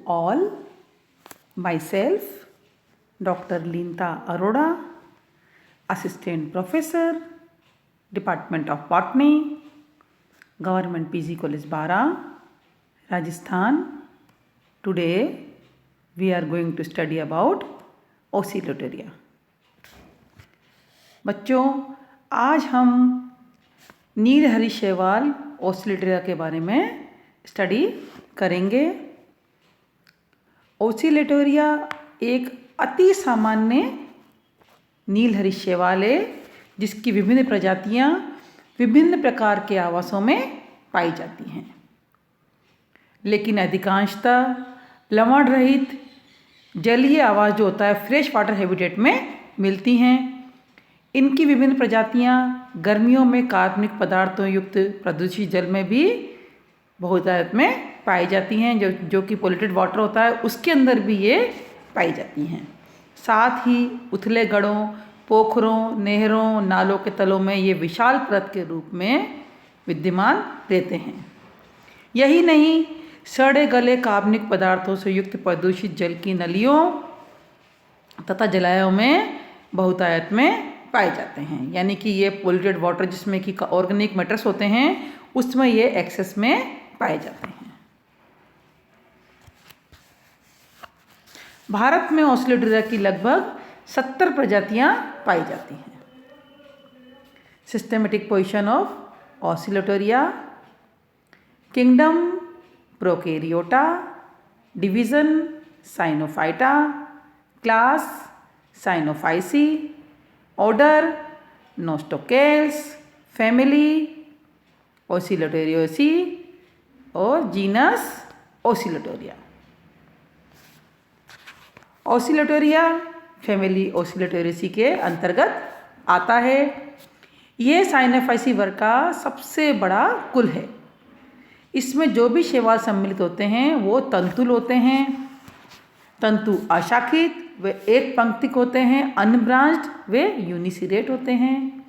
all. Myself, Dr. Linta Arora, Assistant Professor, Department of Botany, Government PG College Bara, Rajasthan. Today we are going to study about Oscillatoria. बच्चों, आज हम नीलहरी शैवाल Oscillatoria के बारे में study करेंगे। Oscillatoria एक अति सामान्य नीलहरी शैवाल है जिसकी विभिन्न प्रजातियां विभिन्न प्रकार के आवासों में पाई जाती हैं, लेकिन अधिकांशतः लवण रहित जलीय आवास जो होता है फ्रेश वाटर हैबिटेट में मिलती हैं। इनकी विभिन्न प्रजातियां गर्मियों में कार्बनिक पदार्थों युक्त प्रदूषित जल में भी बहुतायत में पाई जाती हैं, जो कि पोल्यूटेड वाटर होता है उसके अंदर भी ये पाई जाती हैं। साथ ही उथले गढ़ों, पोखरों, नहरों, नालों के तलों में ये विशाल परत के रूप में विद्यमान रहते हैं। यही नहीं, सड़े गले कार्बनिक पदार्थों से युक्त प्रदूषित जल की नलियों तथा जलाशयों में बहुतायत में पाए जाते हैं। यानी कि ये पोल्यूटेड वाटर जिसमें कि ऑर्गेनिक मैटर्स होते हैं उसमें ये एक्सेस में पाए जाते हैं। भारत में ऑसिलेटोरिया की लगभग 70 प्रजातियां पाई जाती हैं। Systematic position of Oscillatoria, kingdom Prokaryota, division Cyanophyta, class Cyanophyceae, order Nostocales, family Oscillatoriaceae और genus Oscillatoria. Oscillatoria family Oscillatoriaceae के अंतर्गत आता है। ये साइनोफाइसी वर्ग का सबसे बड़ा कुल है। इसमें जो भी शैवाल सम्मिलित होते हैं वो तंतुल होते हैं। तंतु अशाखित वे एक पंक्तिक होते हैं, अनब्रांच्ड वे यूनिसिरेट होते हैं।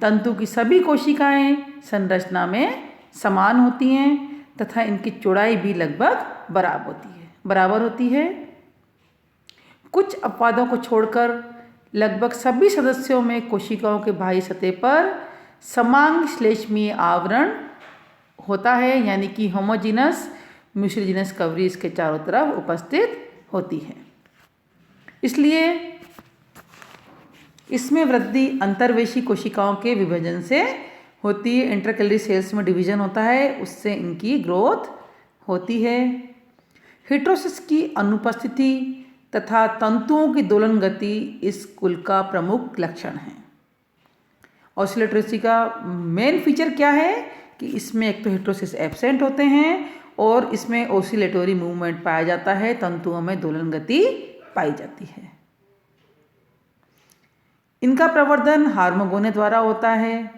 तंतु की सभी कोशिकाएं संरचना में समान होती हैं तथा इनकी चौड़ाई भी लगभग बराबर होती है। कुछ अपवादों को छोड़कर लगभग सभी सदस्यों में कोशिकाओं के बाह्य सतह पर समांग श्लेष्मीय आवरण होता है, यानी कि होमोजीनस म्यूसिलिजिनस कवरी इसके चारों तरफ उपस्थित होती है। इसलिए इसमें वृद्धि अंतर्वेशी कोशिकाओं के विभाजन से होती है। इंटरकेलरी सेल्स में डिवीजन होता है, उससे इनकी ग्रोथ होती है। हिट्रोसिस की अनुपस्थिति तथा तंतुओं की दोलन गति इस कुल का प्रमुख लक्षण है। ऑसिलेटोरियसी का मेन फीचर क्या है कि इसमें एक तो हिट्रोसिस एब्सेंट होते हैं और इसमें ऑसिलेटरी मूवमेंट पाया जाता है, तंतुओं में दोलन गति पाई जाती है। इनका प्रवर्धन हार्मोगोने द्वारा होता है।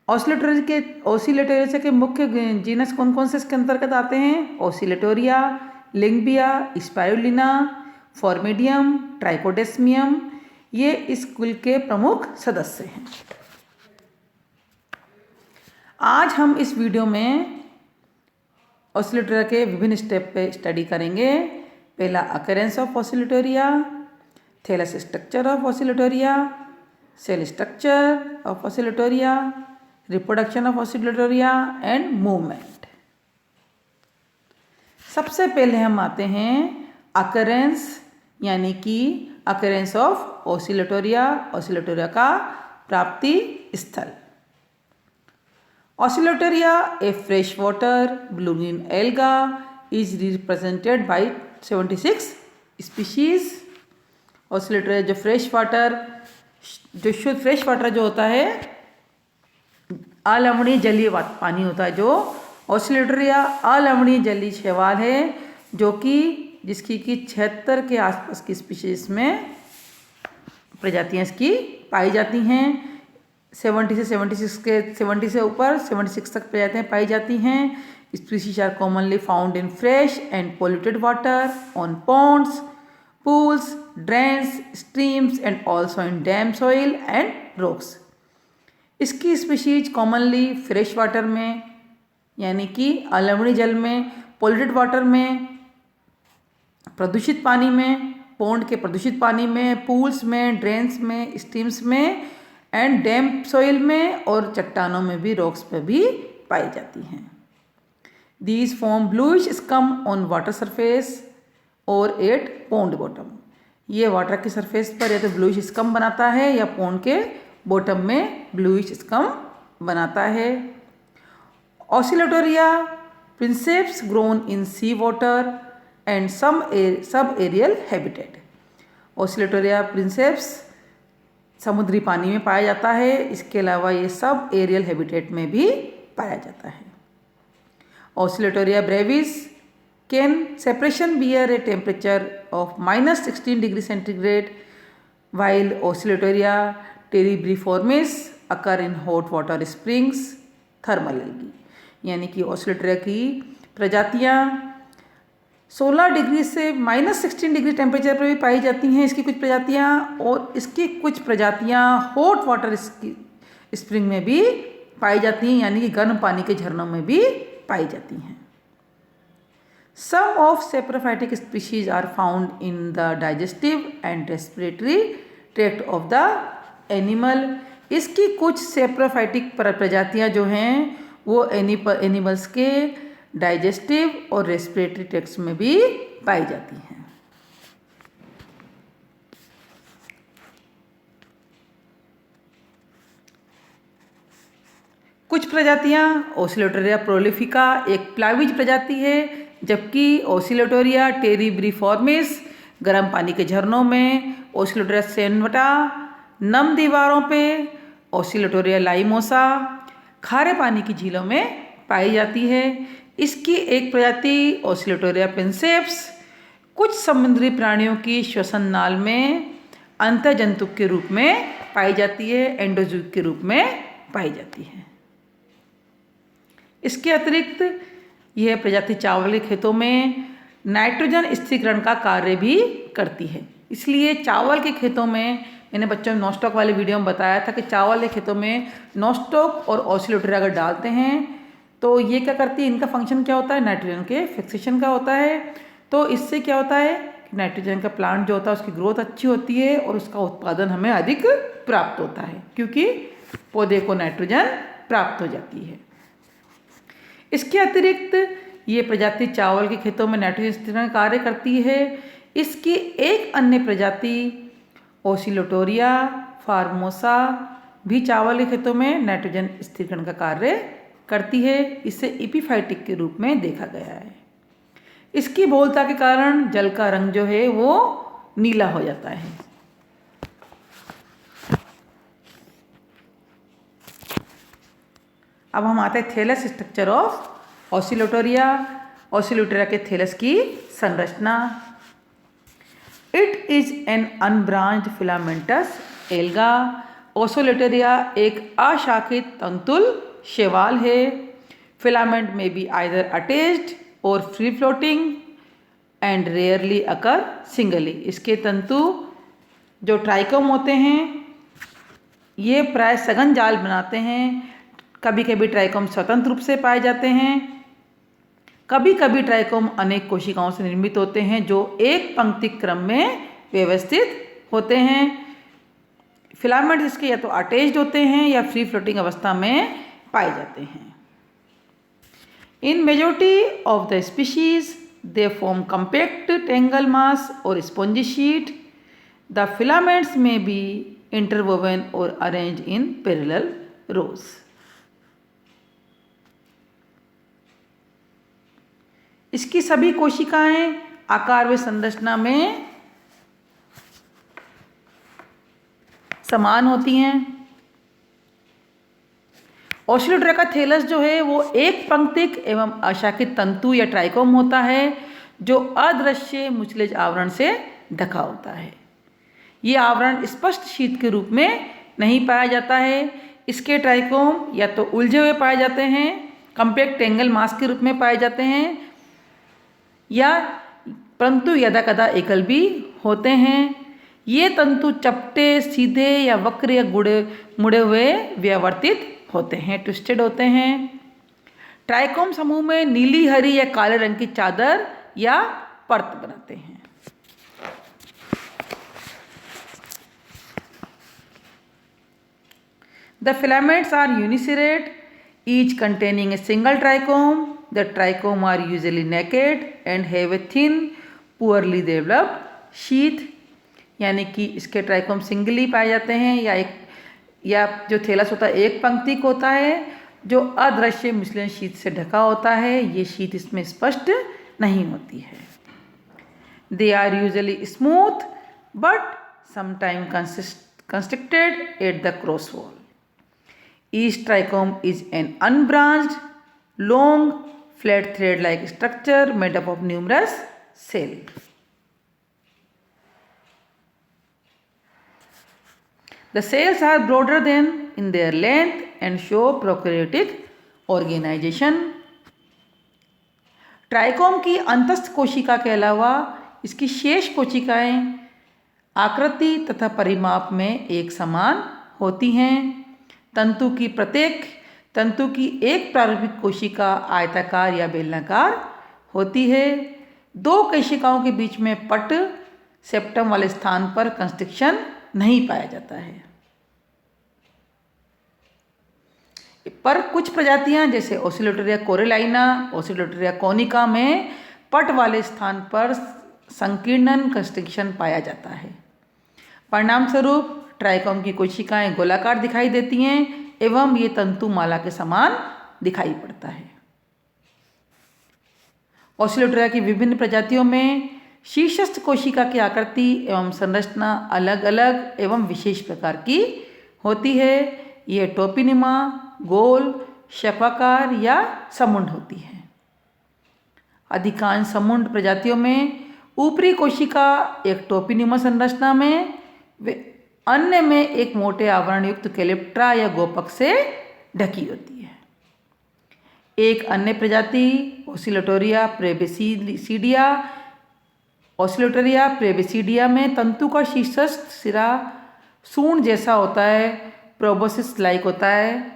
ऑसिलेटोरिया के मुख्य जीनस कौन कौन से इसके अंतर्गत आते हैं? ऑसिलेटोरिया, लिंगबिया, स्पाइरुलिना, फॉर्मिडियम, ट्राइकोडेस्मियम, ये इस कुल के प्रमुख सदस्य हैं। आज हम इस वीडियो में ऑसिलेटोरिया के विभिन्न स्टेप पे स्टडी करेंगे। पहला occurrence of Oscillatoria, thallus structure of Oscillatoria, cell structure of Oscillatoria, reproduction of Oscillatoria and movement. सबसे पहले हम आते हैं अकरेंस, यानी कि अकरेंस ऑफ ऑसिलेटोरिया, ऑसिलेटोरिया का प्राप्ति स्थल। Oscillatoria, a freshwater blue green alga, is represented by 76 species. Oscillatoria जो फ्रेश शुद्ध फ्रेश वाटर जो होता है, अलवणीय जलीय पानी होता है, जो ऑसिलेटोरिया अलवणीय जलीय शैवाल है जो कि जिसकी कि 76 के आसपास की स्पीशीज में प्रजातियां इसकी पाई जाती हैं। 70 से ऊपर 76 तक प्रजातियां पाई जाती हैं। Species are commonly found in fresh and polluted water, on ponds, pools, drains, streams and also in dam soil and rocks. इसकी स्पीशीज कॉमनली फ्रेश वाटर में यानी कि अलवणीय जल में, पोल्यूटेड वाटर में प्रदूषित पानी में, पॉन्ड के प्रदूषित पानी में, पूल्स में, ड्रेन्स में, स्ट्रीम्स में एंड डैम्प सॉइल में और चट्टानों में भी, रॉक्स पर भी पाई जाती हैं। These form bluish scum on water surface और एट पॉन्ड बॉटम। ये वाटर के सरफेस पर या तो ब्लूइश स्कम बनाता है या पॉन्ड के बॉटम में ब्लूइश स्कम बनाता है। Oscillatoria princeps grown in sea water and subaerial habitat. Oscillatoria princeps समुद्री पानी में पाया जाता है, इसके अलावा ये सब एरियल हैबिटेट में भी पाया जाता है। Oscillatoria brevis can separation bear a temperature of -16 degree centigrade while Oscillatoria terebriformis occur in hot water springs thermal algae। यानी कि ऑसिलेटोरिया की प्रजातियाँ 16 डिग्री से -16 डिग्री टेम्परेचर पर भी पाई जाती हैं इसकी कुछ प्रजातियाँ, और इसकी कुछ प्रजातियाँ हॉट वाटर स्प्रिंग में भी पाई जाती हैं, यानी कि गर्म पानी के झरनों में भी पाई जाती हैं। Some of saprophytic species are found in the digestive and respiratory tract of the animal। इसकी कुछ सेप्रोफाइटिक प्रजातियाँ जो हैं वो एनिमल्स के डाइजेस्टिव और रेस्पिरेटरी ट्रैक्ट्स में भी पाई जाती हैं। कुछ प्रजातियाँ ऑसिलेटोरिया प्रोलिफिका एक प्लाविज प्रजाति है, जबकि ऑसिलेटोरिया टेरिब्रिफॉर्मिस गर्म पानी के झरनों में, ऑसिलेटोरिया सेनवटा नम दीवारों पे, ऑसिलेटोरिया लाइमोसा खारे पानी की झीलों में पाई जाती है। इसकी एक प्रजाति ऑसिलेटोरिया प्रिंसेप्स कुछ समुद्री प्राणियों की श्वसन नाल में अंतःजंतुक के रूप में पाई जाती है, एंडोजूक के रूप में पाई जाती है। इसके अतिरिक्त यह प्रजाति चावल के खेतों में नाइट्रोजन स्थिरीकरण का कार्य भी करती है। इसलिए चावल के खेतों में, मैंने बच्चों में नॉस्टॉक वाले वीडियो में बताया था कि चावल के खेतों में नॉस्टॉक और ऑसिलेटोरिया अगर डालते हैं तो ये क्या करती है, इनका फंक्शन क्या होता है, नाइट्रोजन के फिक्सेशन का होता है। तो इससे क्या होता है कि नाइट्रोजन का प्लांट जो होता है उसकी ग्रोथ अच्छी होती है और उसका उत्पादन हमें अधिक प्राप्त होता है, क्योंकि पौधे को नाइट्रोजन प्राप्त हो जाती है। इसके अतिरिक्त ये प्रजाति चावल के खेतों में नाइट्रोजन स्थिरीकरण कार्य करती है। इसकी एक अन्य प्रजाति ऑसिलेटोरिया फार्मोसा भी चावल के खेतों में नाइट्रोजन स्थिरीकरण का कार्य करती है। इसे एपिफाइटिक के रूप में देखा गया है। इसकी बहुलता के कारण जल का रंग जो है वो नीला हो जाता है। अब हम आते हैं thallus structure of Oscillatoria. Oscillatoria के थैलस की संरचना। It is an unbranched filamentous alga. Oscillatoria एक अशाखित तंतुल शैवाल है। फिलामेंट में बी आइदर अटैच्ड और free floating and rarely occur singly. इसके तंतु जो ट्राइकोम होते हैं ये प्राय सघन जाल बनाते हैं। कभी कभी ट्राइकोम स्वतंत्र रूप से पाए जाते हैं, कभी कभी ट्राइकोम अनेक कोशिकाओं से निर्मित होते हैं जो एक पंक्ति क्रम में व्यवस्थित होते हैं। फिलामेंट इसके या तो अटैच्ड होते हैं या फ्री फ्लोटिंग अवस्था में पाए जाते हैं। In majority of the species they form compact tangle mass और spongy sheet. The filaments may be interwoven और अरेंज इन पैरेलल रोज। इसकी सभी कोशिकाएं आकार व संरचना में समान होती हैं। ऑसिलेटोरिया का थैलस जो है वो एक पंक्तिक एवं अशाखित तंतु या ट्राइकोम होता है जो अदृश्य मुचलेज आवरण से ढका होता है। ये आवरण स्पष्ट शीट के रूप में नहीं पाया जाता है। इसके ट्राइकोम या तो उलझे हुए पाए जाते हैं, कंपैक्ट टेंगल मास के रूप में पाए जाते हैं, या परंतु यदा कदा एकल भी होते हैं। ये तंतु चपटे, सीधे या वक्र या मुड़े हुए व्यावर्तित होते हैं, ट्विस्टेड होते हैं। ट्राइकोम समूह में नीली, हरी या काले रंग की चादर या परत बनाते हैं। The filaments are uniserrate, each containing a single trichome. The trichome are usually naked and have a thin, poorly developed sheath. यानी कि इसके ट्राइकोम सिंगल ही पाए जाते हैं या जो थैलस होता है एक पंक्ति को होता है जो अदृश्य मिश्रण शीत से ढका होता है। ये शीत इसमें स्पष्ट नहीं होती है। They are usually smooth but sometime constricted at the cross wall. Each trichome is an unbranched, long, flat thread-like structure made up of numerous cells. The cells are broader than in their length and show prokaryotic organization. Trichome की अंतस्थ कोशिका के अलावा इसकी शेष कोशिकाएं आकृति तथा परिमाप में एक समान होती हैं। तंतु की एक प्रारंभिक कोशिका आयताकार या बेलनाकार होती है। दो कोशिकाओं के बीच में पट सेप्टम वाले स्थान पर कंस्ट्रिक्शन नहीं पाया जाता है। पर कुछ प्रजातियां जैसे ओसिलोटरिया कोरेलाइना, ओसिलोटरिया कोनिका में पट वाले स्थान पर संकीर्णन कंस्ट्रिक्शन पाया जाता है। परिणाम स्वरूप ट्राइकोम की कोशिकाएं गोलाकार दिखाई देती हैं एवं ये तंतुमाला के समान दिखाई पड़ता है। ओसिलोटरिया की विभिन्न प्रजातियों में शीर्षस्थ कोशिका की आकृति एवं संरचना अलग अलग एवं विशेष प्रकार की होती है। यह टोपीनुमा, गोल, शफाकार या समुंड होती है। अधिकांश समुंड प्रजातियों में ऊपरी कोशिका एक टोपीनुमा संरचना में, अन्य में एक मोटे आवरण युक्त कैलिप्ट्रा या गोपक से ढकी होती है। एक अन्य प्रजाति ओसिलोटोरिया प्रेबेसिडिया में तंतु का शीर्षस्थ सिरा सूंड जैसा होता है, प्रोबोसिस लाइक होता है।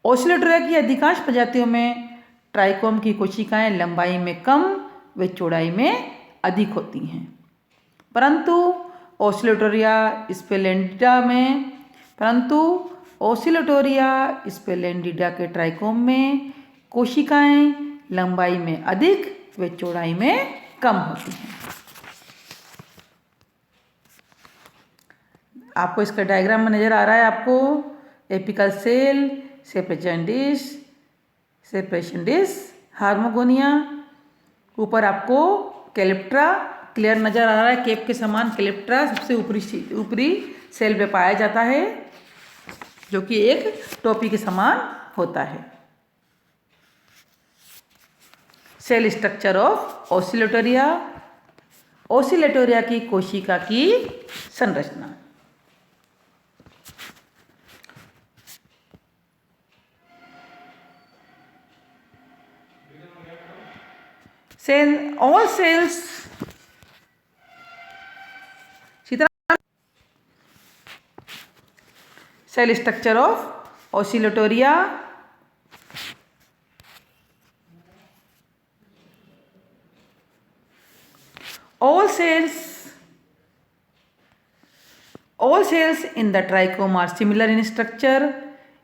ओसिलोटोरिया की अधिकांश प्रजातियों में ट्राइकोम की कोशिकाएं लंबाई में कम व चौड़ाई में अधिक होती हैं, परंतु ओसिलोटोरिया स्प्लेंडिडा के ट्राइकोम में कोशिकाएं लंबाई में अधिक व चौड़ाई में कम होती हैं। आपको इसका डायग्राम में नज़र आ रहा है आपको एपिकल सेल, सेपरेशन डिश, हार्मोगोनिया। ऊपर आपको कैलिप्ट्रा क्लियर नज़र आ रहा है, केप के समान कैलिप्ट्रा सबसे ऊपरी सेल पे पाया जाता है जो कि एक टोपी के समान होता है। सेल स्ट्रक्चर ऑफ ओसिलोटोरिया की कोशिका की संरचना। All cells cell structure of Oscillatoria. All cells in the trichome are similar in structure.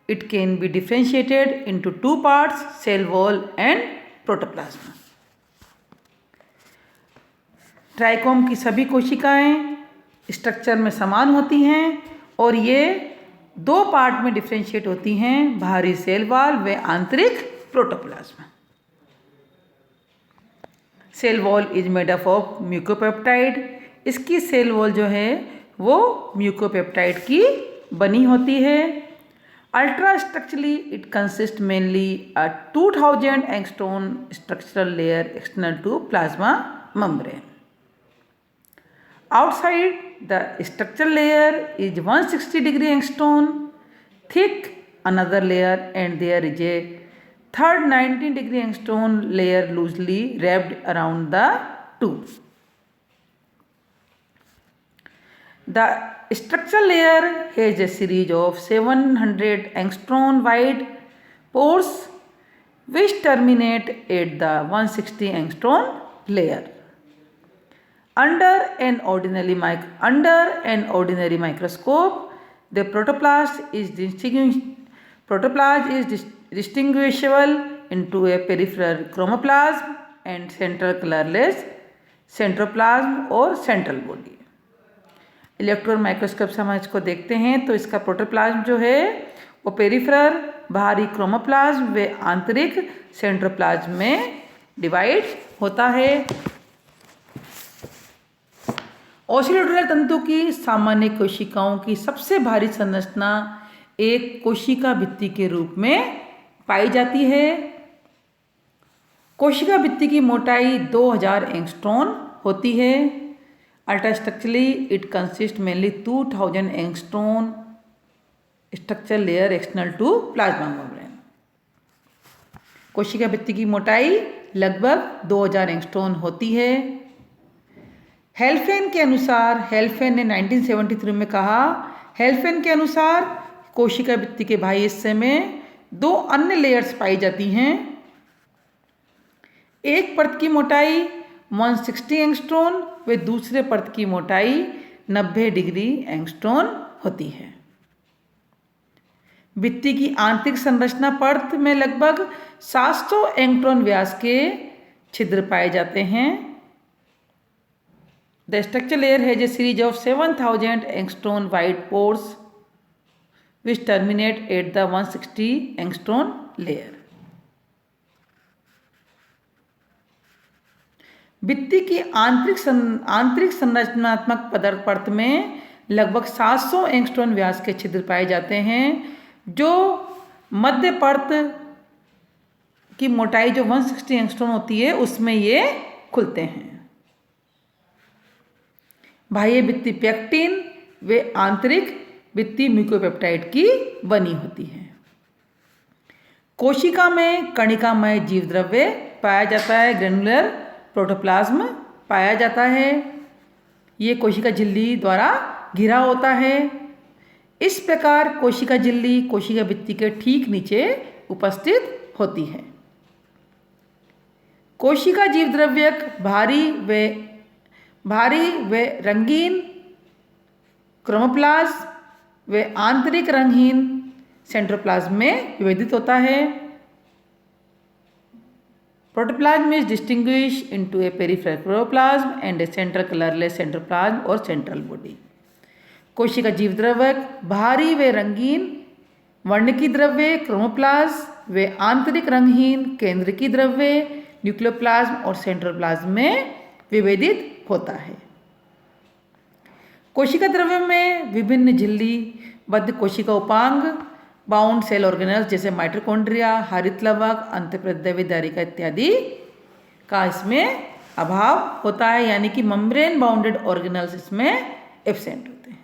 It can be differentiated into two parts, cell wall and protoplasma. Trichome की सभी कोशिकाएं स्ट्रक्चर में समान होती हैं और ये दो पार्ट में डिफ्रेंशिएट होती हैं, बाहरी सेल वॉल व आंतरिक protoplasm. Cell wall is made up of mucopeptide. इसकी सेल वॉल जो है वो म्यूकोपेप्टाइड की बनी होती है। Ultrastructurally it consist mainly a 2000 angstrom structural layer external to plasma membrane. Outside the structural layer is 160-degree angstrom thick another layer, and there is a third 90-degree angstrom layer loosely wrapped around the two. The structural layer has a series of 700 angstrom wide pores which terminate at the 160 angstrom layer. Under an ordinary microscope, the protoplasm is distinguishable into a peripheral chromoplasm and central colorless centroplasm और central body. Electron microscope से हम इसको देखते हैं तो इसका protoplasm जो है वो पेरिफेरल बाहरी क्रोमोप्लाज्म व आंतरिक सेंट्रोप्लाज्म में डिवाइड होता है। ओसिलोड्यूलर तंतु की सामान्य कोशिकाओं की सबसे भारी संरचना एक कोशिका भित्ति के रूप में पाई जाती है। कोशिका भित्ति की मोटाई 2000 एंगस्ट्रॉम होती है। Ultrastructurally it consist mainly 2000 angstrom structure layer external to plasma membrane. कोशिका भित्ति की मोटाई लगभग 2000 एंगस्ट्रॉम होती है। हेल्फेन के अनुसार, हेल्फेन ने 1973 में कहा, हेल्फेन के अनुसार कोशिका भित्ति के बाह्य हिस्से में 2 अन्य लेयर्स पाई जाती हैं। एक परत की मोटाई 160 एंगस्ट्रॉम व दूसरे परत की मोटाई 90 डिग्री एंगस्ट्रॉम होती है। भित्ति की आंतरिक संरचना परत में लगभग 700 एंगस्ट्रॉम व्यास के छिद्र पाए जाते हैं। The structure layer has a series of 7000 angstrom wide pores which terminate at the 160 angstrom layer. भित्ति की आंतरिक संरचनात्मक परत में लगभग 700 एंगस्ट्रॉम व्यास के छिद्र पाए जाते हैं, जो मध्य परत की मोटाई जो 160 एंगस्ट्रॉम होती है उसमें ये खुलते हैं। बाह्य भित्ति पेक्टिन व आंतरिक भित्ति म्यूकोपेप्टाइड की बनी होती है। कोशिका में कणिकामय जीव द्रव्य पाया जाता है, ग्रेनुलर प्रोटोप्लाज्म पाया जाता है। ये कोशिका झिल्ली द्वारा घिरा होता है। इस प्रकार कोशिका झिल्ली कोशिका भित्ति के ठीक नीचे उपस्थित होती है। कोशिका जीव द्रव्य भारी व रंगीन क्रोमोप्लाज्म व आंतरिक रंगहीन सेंट्रोप्लाज्म में विभेदित होता है। Protoplasm is distinguish into a peripheral chloroplasm and a central colourless centroplasm और सेंट्रल बॉडी। कोशिका जीव द्रव्य भारी व रंगीन वर्णकी द्रव्य क्रोमोप्लाज्म व आंतरिक रंगहीन केंद्रकी द्रव्य न्यूक्लियोप्लाज्म और सेंट्रोप्लाज्म में विभेदित होता है। कोशिका द्रव्य में विभिन्न झिल्लीबद्ध कोशिका उपांग, बाउंड सेल ऑर्गेनेल्स जैसे माइटोकॉन्ड्रिया, हरित लवक, अंतःप्रेद्यवी धारिका इत्यादि का इसमें अभाव होता है, यानी कि मेम्ब्रेन बाउंडेड ऑर्गेनेल्स इसमें एब्सेंट होते हैं।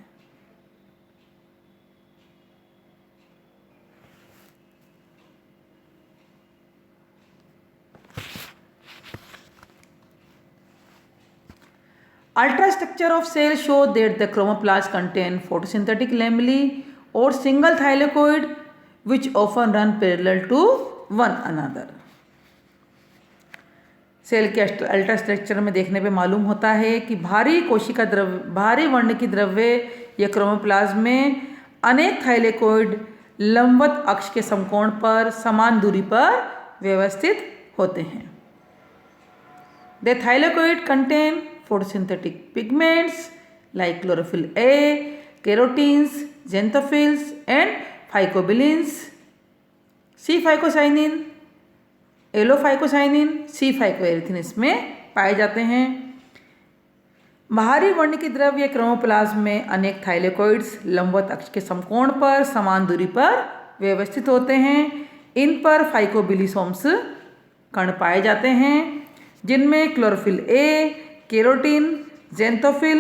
Ultrastructure of cell show that the chromoplasts contain photosynthetic lamellae or single thylakoid which often run parallel to one another. Cell के अल्ट्रास्ट्रक्चर में देखने पे मालूम होता है कि भारी वर्णकी द्रव्य या क्रोमोप्लाज्म में अनेक थाइलेकोइड लंबवत अक्ष के समकोण पर समान दूरी पर व्यवस्थित होते हैं। The thylakoid contain photosynthetic pigments like chlorophyll A, carotene, xanthophylls and phycobilins, C-phycocyanin, एलोफाइकोसाइनिन, C-phycoerythrin इसमें पाए जाते हैं। बाहरी वर्णकी द्रव्य या क्रोमोप्लाज्म में अनेक थाइलेकोइड्स लंबवत अक्ष के समकोण पर समान दूरी पर व्यवस्थित होते हैं। इन पर फाइकोबिलिसोम्स कण पाए जाते हैं, जिनमें chlorophyll a, carotene, xanthophyll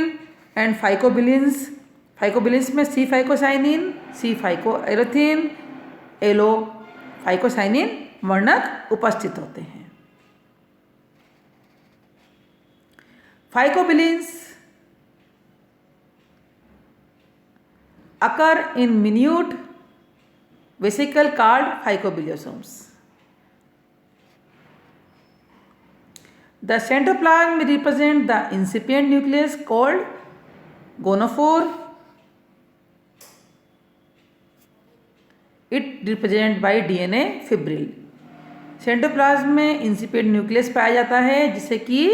and phycobilins में C-phycocyanin, C-phycoerythrin, एलोफाइकोसाइनिन वर्णक उपस्थित होते हैं। Phycobilins occur in minute vesicle called phycobiliosomes. The centroplasm represent the incipient nucleus called gonophore. It represent by DNA fibril. Centroplasm में इंसिपिएंट न्यूक्लियस पाया जाता है जिसे कि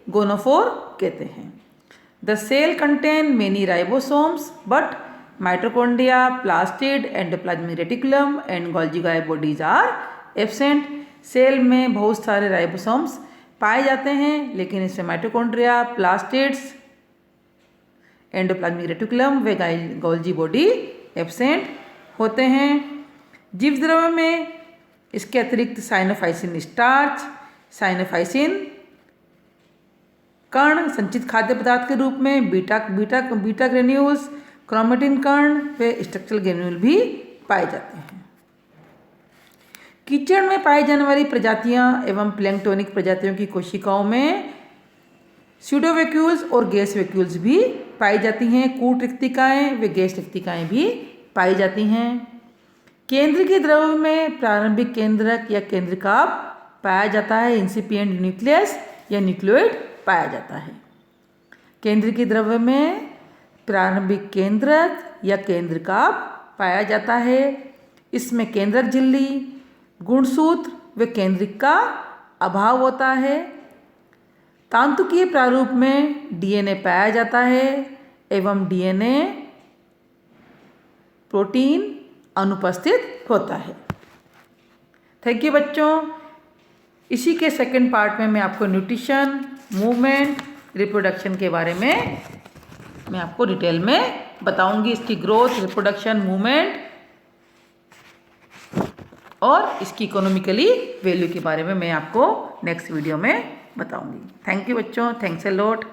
गोनोफोर कहते हैं. The cell contain many ribosomes but mitochondria, plastid, endoplasmic reticulum and Golgi bodies are absent. Cell में बहुत सारे राइबोसोम्स पाए जाते हैं लेकिन इसमें माइटोकॉन्ड्रिया, प्लास्टिड्स, एंडोप्लाज्मिक रेटिकुलम व गोल्जी बॉडी एब्सेंट होते हैं. जीव द्रव्य में इसके अतिरिक्त साइनोफाइसिन स्टार्च, साइनोफाइसिन कण संचित खाद्य पदार्थ के रूप में, बीटा ग्रेन्यूल्स, क्रोमेटिन कण व स्ट्रक्चरल ग्रेन्यूल भी पाए जाते हैं. कीचड़ में पाई जाने वाली प्रजातियां एवं प्लैंक्टोनिक प्रजातियों की कोशिकाओं में स्यूडोवैक्यूल्स और गैस वैक्यूल्स भी पाई जाती हैं. कूट रिक्तिकाएँ व गैस रिक्तिकाएँ भी पाई जाती हैं. केंद्र के द्रव्य में प्रारंभिक केंद्रक या केंद्रकाभ पाया जाता है. इंसिपिएंट न्यूक्लियस या न्यूक्लियोइड पाया जाता है. केंद्र के द्रव्य में प्रारंभिक केंद्रक या केंद्रकाभ पाया जाता है. इसमें केंद्रक झिल्ली, गुणसूत्र व केंद्रिक का अभाव होता है. तांतुकीय प्रारूप में डीएनए पाया जाता है एवं डीएनए प्रोटीन अनुपस्थित होता है. थैंक यू बच्चों. इसी के सेकंड पार्ट में मैं आपको न्यूट्रिशन, मूवमेंट, रिप्रोडक्शन के बारे में मैं आपको डिटेल में बताऊंगी. इसकी ग्रोथ, रिप्रोडक्शन, मूवमेंट और इसकी इकोनॉमिकली वैल्यू के बारे में मैं आपको नेक्स्ट वीडियो में बताऊंगी. थैंक यू बच्चों. Thanks a lot.